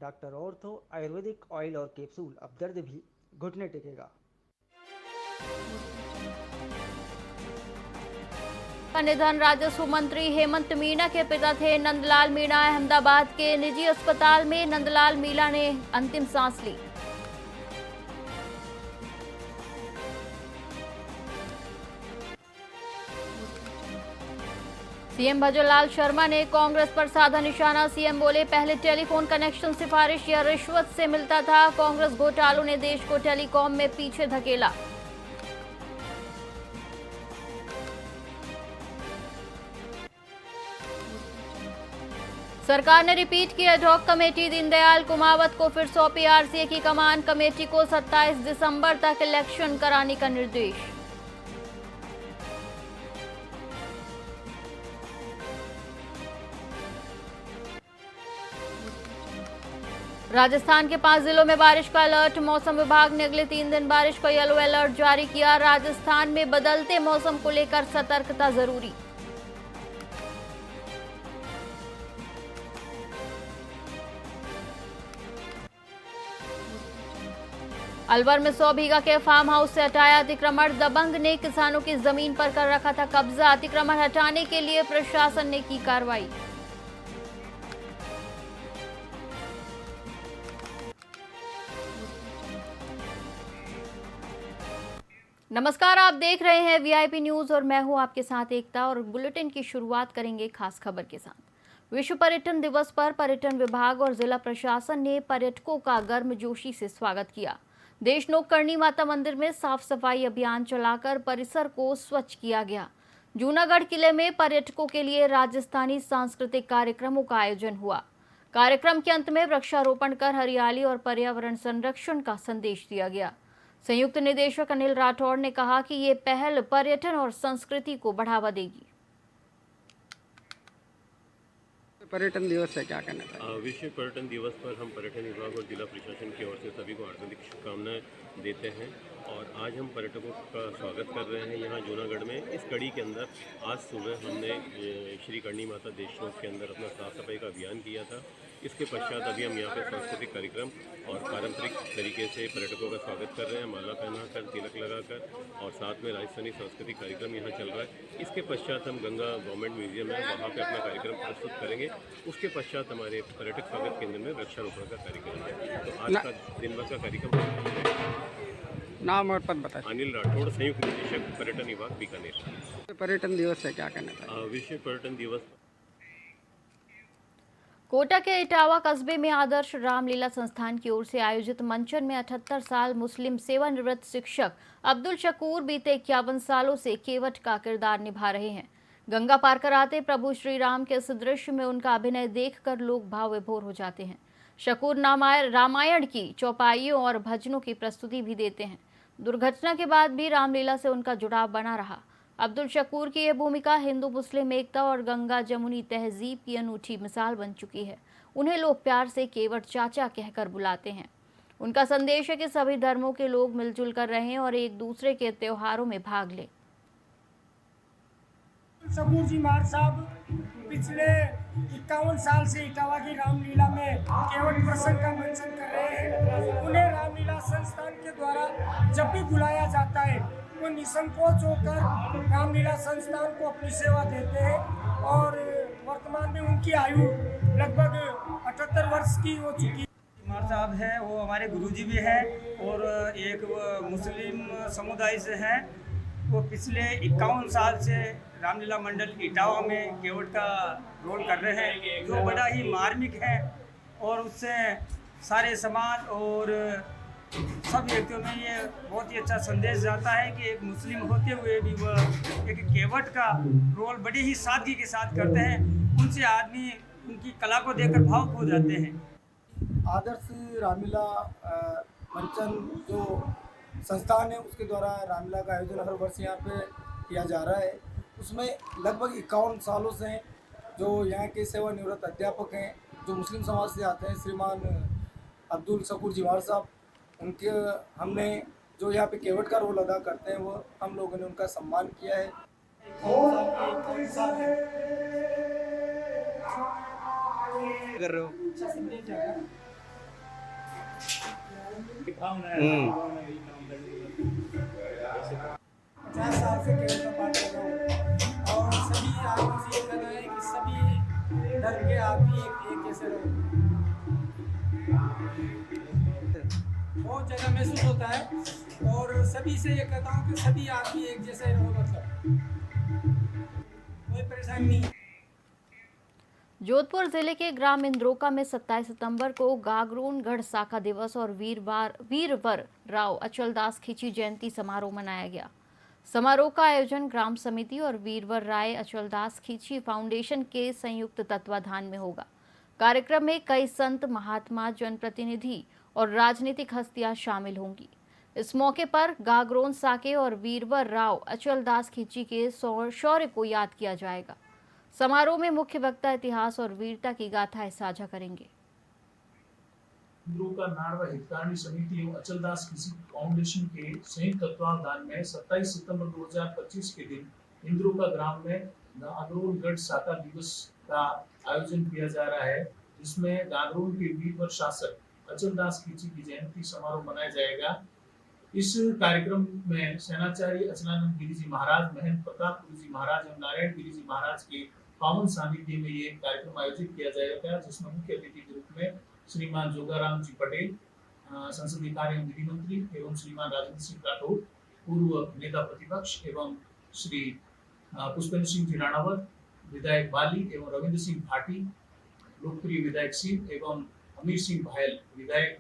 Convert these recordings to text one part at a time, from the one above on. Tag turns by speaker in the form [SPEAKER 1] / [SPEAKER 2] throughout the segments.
[SPEAKER 1] Doctor ortho Ayurvedic oil और capsule. अब दर्द भी घुटने टेकेगा।
[SPEAKER 2] का निधन। राजस्व मंत्री हेमंत मीणा के पिता थे नंदलाल मीणा। अहमदाबाद के निजी अस्पताल में नंदलाल मीणा ने अंतिम सांस ली। सीएम भजनलाल शर्मा ने कांग्रेस पर साधा निशाना। सीएम बोले, पहले टेलीफोन कनेक्शन सिफारिश या रिश्वत से मिलता था। कांग्रेस घोटालों ने देश को टेलीकॉम में पीछे धकेला। सरकार ने रिपीट की एडहॉक कमेटी। दीनदयाल कुमावत को फिर सौंपी आरसीए की कमान। कमेटी को 27 दिसंबर तक इलेक्शन कराने का निर्देश। राजस्थान के 5 जिलों में बारिश का अलर्ट। मौसम विभाग ने अगले 3 दिन बारिश का येलो अलर्ट जारी किया। राजस्थान में बदलते मौसम को लेकर सतर्कता जरूरी। अलवर में 100 बीघा के फार्म हाउस से हटाया अतिक्रमण। दबंग ने किसानों की जमीन पर कर रखा था कब्जा। अतिक्रमण हटाने के लिए प्रशासन ने की कार्रवाई। नमस्कार, आप देख रहे हैं वीआईपी न्यूज और मैं हूं आपके साथ एकता। और बुलेटिन की शुरुआत करेंगे खास खबर के साथ। विश्व पर्यटन दिवस पर पर्यटन विभाग और जिला प्रशासन ने पर्यटकों का गर्मजोशी से स्वागत किया। देशनोक करणी माता मंदिर में साफ सफाई अभियान चलाकर परिसर को स्वच्छ किया गया। जूनागढ़ किले में पर्यटकों के लिए राजस्थानी सांस्कृतिक कार्यक्रमों का आयोजन हुआ। कार्यक्रम के अंत में वृक्षारोपण कर हरियाली और पर्यावरण संरक्षण का संदेश दिया गया। संयुक्त निदेशक अनिल राठौड़ ने कहा कि ये पहल पर्यटन और संस्कृति को बढ़ावा देगी।
[SPEAKER 3] पर्यटन दिवस है, क्या कहना चाहिए?
[SPEAKER 4] विश्व पर्यटन दिवस पर हम पर्यटन विभाग और जिला प्रशासन की ओर से सभी को हार्दिक शुभकामनाएं देते हैं। और आज हम पर्यटकों का स्वागत कर रहे हैं यहाँ जूनागढ़ में। इस कड़ी के अंदर आज सुबह हमने श्री करणी माता देशनोक के अंदर अपना साफ सफाई का अभियान किया था। इसके पश्चात अभी हम यहाँ पे सांस्कृतिक कार्यक्रम और पारंपरिक तरीके से पर्यटकों का स्वागत कर रहे हैं, माला पहनाकर, तिलक लगाकर, और साथ में राजस्थानी सांस्कृतिक कार्यक्रम यहाँ चल रहा है। इसके पश्चात हम गंगा गवर्नमेंट म्यूजियम है, वहाँ पे अपना कार्यक्रम प्रस्तुत करेंगे। उसके पश्चात हमारे पर्यटक स्वागत केंद्र में वृक्षारोपण का कार्यक्रम है। तो आज का दिन भर का कार्यक्रम।
[SPEAKER 3] नाम और पद बताएं।
[SPEAKER 4] अनिल राठौड़, संयुक्त निदेशक पर्यटन विभाग बीकानेर।
[SPEAKER 3] पर्यटन दिवस है, क्या कहना चाहिए?
[SPEAKER 4] विश्व पर्यटन दिवस।
[SPEAKER 2] कोटा के इटावा कस्बे में आदर्श रामलीला संस्थान की ओर से आयोजित मंचन में 78 साल मुस्लिम सेवानिवृत्त शिक्षक अब्दुल शकूर बीते 51 सालों से केवट का किरदार निभा रहे हैं। गंगा पार कर आते प्रभु श्री राम के इस दृश्य में उनका अभिनय देखकर लोग भाव विभोर हो जाते हैं। शकूर रामायण की चौपाइयों और भजनों की प्रस्तुति भी देते हैं। दुर्घटना के बाद भी रामलीला से उनका जुड़ाव बना रहा। अब्दुल शकूर की यह भूमिका हिंदू मुस्लिम एकता और गंगा जमुनी तहजीब की अनूठी मिसाल बन चुकी है। उन्हें लोग प्यार से केवट चाचा कहकर बुलाते हैं। उनका संदेश है कि सभी धर्मों के लोग मिलजुल कर रहें और एक दूसरे के त्योहारों में भाग लें।
[SPEAKER 5] शकूर जी महाराज साहब पिछले 51 साल से इटावा की रामलीला में केवट प्रसंग का मंचन कर रहे हैं। उन्हें रामलीला संस्थान के द्वारा जब भी बुलाया जाता है वो निसंकोच होकर रामलीला संस्थान को अपनी सेवा देते हैं। और वर्तमान में उनकी आयु लगभग 78 वर्ष की हो चुकी है।
[SPEAKER 6] महाराज साहब है वो हमारे गुरुजी भी हैं और एक वो मुस्लिम समुदाय से हैं। वो पिछले 51 साल से रामलीला मंडल इटावा में केवट का रोल कर रहे हैं, जो बड़ा ही मार्मिक है। और उससे सारे समाज और सब व्यक्तियों में ये बहुत ही अच्छा संदेश जाता है कि एक मुस्लिम होते हुए भी वह एक केवट का रोल बड़ी ही सादगी के साथ करते हैं। उनसे आदमी उनकी कला को देखकर भावुक हो जाते हैं।
[SPEAKER 5] आदर्श रामलीला मंचन जो संस्थान है उसके द्वारा रामलीला का आयोजन हर वर्ष यहाँ पे किया जा रहा है। उसमें लगभग 51 सालों से जो यहाँ के सेवानिवृत्त अध्यापक हैं जो मुस्लिम समाज से आते हैं, श्रीमान अब्दुल शकूर जी महाराज साहब, उनके हमने जो यहाँ पे केवट का रोल अदा करते हैं वो हम लोगों ने उनका सम्मान किया है।
[SPEAKER 3] कर रहे हो?
[SPEAKER 5] पचास साल से केवल का पाठ कर रहा हूँ और सभी आदमी से ये कहना है कि सभी धर्म के आदमी एक जैसे रहो। बहुत जगह महसूस होता है और सभी से ये कहता हूँ कि सभी आदमी एक जैसे रहो, मतलब कोई परेशानी नहीं।
[SPEAKER 2] जोधपुर जिले के ग्राम इंद्रोका में 27 सितंबर को गागरून गढ़ साखा दिवस और वीरवर राव अचलदास खींची जयंती समारोह मनाया गया। समारोह का आयोजन ग्राम समिति और वीरवर राय अचलदास खींची फाउंडेशन के संयुक्त तत्वाधान में होगा। कार्यक्रम में कई संत, महात्मा, जनप्रतिनिधि और राजनीतिक हस्तियां शामिल होंगी। इस मौके पर गागरोन साके और वीरवर राव अचलदास खींची के शौर्य को याद किया जाएगा। समारोह में मुख्य वक्ता इतिहास और वीरता की गाथाएं साझा करेंगे।
[SPEAKER 7] इंद्रोका नाड़वा हितकारिणी समिति एवं अचलदास किसी फाउंडेशन के संयुक्त तत्वाधान में 27 सितंबर 2025 के दिन इंद्रोका ग्राम में गागरून गढ़ साका दिवस का आयोजन किया जा रहा है, जिसमें गागरून के वीरवर शासक अचलदास खींची की जयंती समारोह मनाया जाएगा। इस कार्यक्रम में सेनाचार्य अचलानंद गिरी जी महाराज, महंत प्रताप गिरी जी महाराज एवं नारायण गिरी जी महाराज के पावन सानिध्य में ये कार्यक्रम आयोजित किया जाएगा, जिसमें मुख्य अतिथि के रूप में श्रीमान जोगाराम जी पटेल, संसदीय कार्य एवं विधि मंत्री, एवं श्रीमान राजेंद्र सिंह राठौर, पूर्व नेता प्रतिपक्ष, एवं श्री पुष्पेंद्र सिंह जी राणावत, विधायक बाली एवं रविंद्र सिंह भाटी, लोकप्रिय विधायक सिंह एवं अमीर सिंह भायल विधायक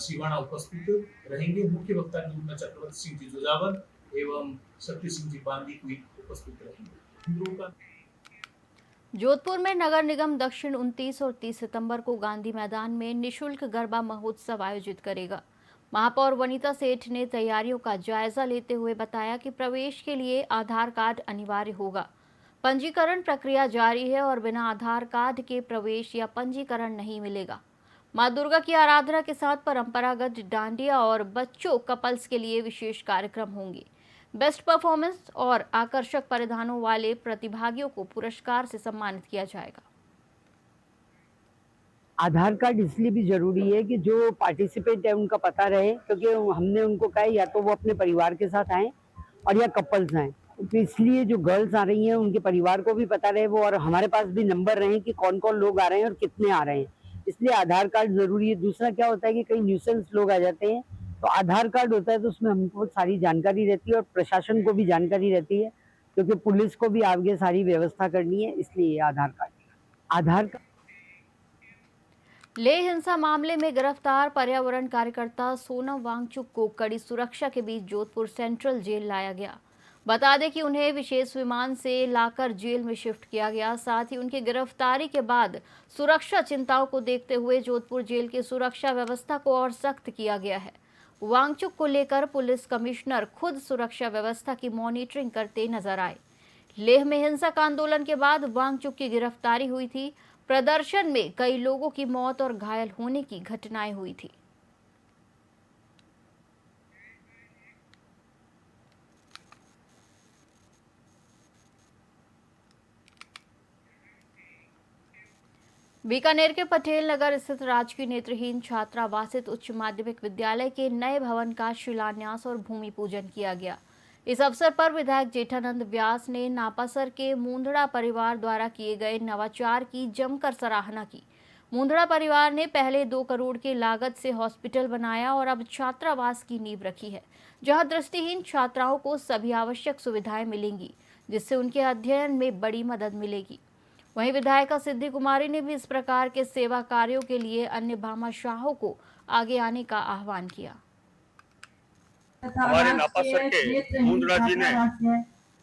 [SPEAKER 7] सिवाना उपस्थित रहेंगे। मुख्य वक्ता के रूप में चक्रवर्ती सिंह जी जोजावर एवं शक्ति सिंह जी बांदी उपस्थित रहेंगे।
[SPEAKER 2] जोधपुर में नगर निगम दक्षिण 29 और 30 सितंबर को गांधी मैदान में निशुल्क गरबा महोत्सव आयोजित करेगा। महापौर वनीता सेठ ने तैयारियों का जायजा लेते हुए बताया कि प्रवेश के लिए आधार कार्ड अनिवार्य होगा। पंजीकरण प्रक्रिया जारी है और बिना आधार कार्ड के प्रवेश या पंजीकरण नहीं मिलेगा। मां दुर्गा की आराधना के साथ परंपरागत डांडिया और बच्चों कपल्स के लिए विशेष कार्यक्रम होंगे। बेस्ट परफॉर्मेंस और आकर्षक परिधानों वाले प्रतिभागियों को पुरस्कार से सम्मानित किया जाएगा।
[SPEAKER 8] आधार कार्ड इसलिए भी जरूरी है कि जो पार्टिसिपेंट है उनका पता रहे, क्योंकि हमने उनको कहा या तो वो अपने परिवार के साथ आए और या कपल्स आए, तो इसलिए जो गर्ल्स आ रही हैं उनके परिवार को भी पता रहे वो, और हमारे पास भी नंबर रहे कि कौन कौन लोग आ रहे हैं और कितने आ रहे हैं, इसलिए आधार कार्ड जरूरी है। दूसरा क्या होता है कि कई न्यूसेंस लोग आ जाते हैं, तो आधार कार्ड होता है तो उसमें हमको सारी जानकारी रहती है और प्रशासन को भी जानकारी रहती है, क्योंकि पुलिस को भी आगे सारी व्यवस्था करनी है, इसलिए आधार कार्ड।
[SPEAKER 2] लेह हिंसा मामले में गिरफ्तार पर्यावरण कार्यकर्ता सोनम वांगचुक को कड़ी सुरक्षा के बीच जोधपुर सेंट्रल जेल लाया गया। बता दें कि उन्हें विशेष विमान से लाकर जेल में शिफ्ट किया गया। साथ ही उनकी गिरफ्तारी के बाद सुरक्षा चिंताओं को देखते हुए जोधपुर जेल की सुरक्षा व्यवस्था को और सख्त किया गया है। वांगचुक को लेकर पुलिस कमिश्नर खुद सुरक्षा व्यवस्था की मॉनिटरिंग करते नजर आए। लेह में हिंसक आंदोलन के बाद वांगचुक की गिरफ्तारी हुई थी। प्रदर्शन में कई लोगों की मौत और घायल होने की घटनाएं हुई थी। बीकानेर के पटेल नगर स्थित राजकीय नेत्रहीन छात्रावासित उच्च माध्यमिक विद्यालय के नए भवन का शिलान्यास और भूमि पूजन किया गया। इस अवसर पर विधायक जेठानंद व्यास ने नापासर के मुंदड़ा परिवार द्वारा किए गए नवाचार की जमकर सराहना की। मुंदड़ा परिवार ने पहले 2 करोड़ की लागत से हॉस्पिटल बनाया और अब छात्रावास की नींव रखी है, जहां दृष्टिहीन छात्राओं को सभी आवश्यक सुविधाएं मिलेंगी, जिससे उनके अध्ययन में बड़ी मदद मिलेगी। वहीं विधायिका सिद्धि कुमारी ने भी इस प्रकार के सेवा कार्यों के लिए अन्य भामाशाहों को आगे आने का आह्वान किया।
[SPEAKER 9] हमारे नापासर के मुंदड़ा जी ने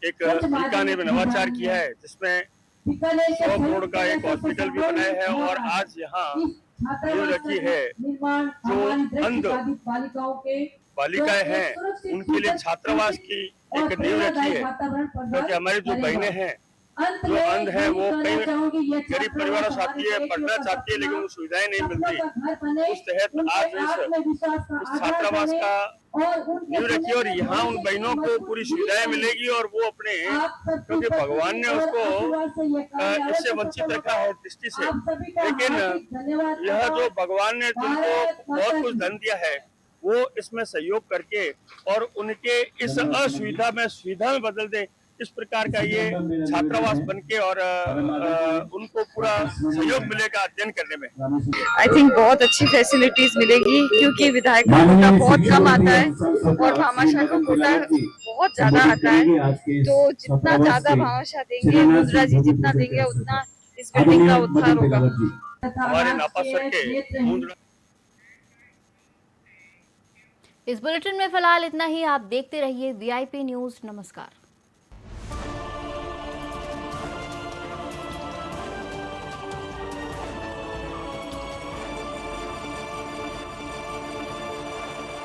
[SPEAKER 9] एक बीकानेर में नवाचार किया है, जिसमें 100 करोड़ का एक हॉस्पिटल भी बनाया है और आज यहाँ नींव रखी है। जो अंध बालिकाएं हैं उनके लिए छात्रावास की एक नींव रखी है, क्योंकि हमारी जो बहनें हैं जो अंध है वो कई गरीब परिवारों से आती है, पढ़ना चाहती है, लेकिन वो सुविधाएं नहीं मिलती। उस तहत आज इस छात्रावास का नींव रखी और यहाँ उन बहनों को पूरी सुविधाएं मिलेगी और वो अपने, क्योंकि भगवान ने उसको इससे वंचित रखा है दृष्टि से, लेकिन यह जो भगवान ने जिनको बहुत कुछ धन दिया है वो इसमें सहयोग करके और उनके इस असुविधा में सुविधा में बदल दे, इस प्रकार का ये छात्रावास बनके और उनको पूरा सहयोग मिलेगा अध्ययन करने में।
[SPEAKER 10] आई थिंक बहुत अच्छी फैसिलिटीज मिलेगी, क्योंकि विधायक का कोटा बहुत कम आता है और भामाशाह का कोटा बहुत ज्यादा आता है। तो जितना ज्यादा भामाशाह देंगे, मुद्रा जी जितना देंगे, उतना इस बिल्डिंग का उद्धार होगा।
[SPEAKER 9] हमारे नापा सर के मुंद्रा।
[SPEAKER 2] इस बुलेटिन में फिलहाल इतना ही। आप देखते रहिए VIP न्यूज। नमस्कार।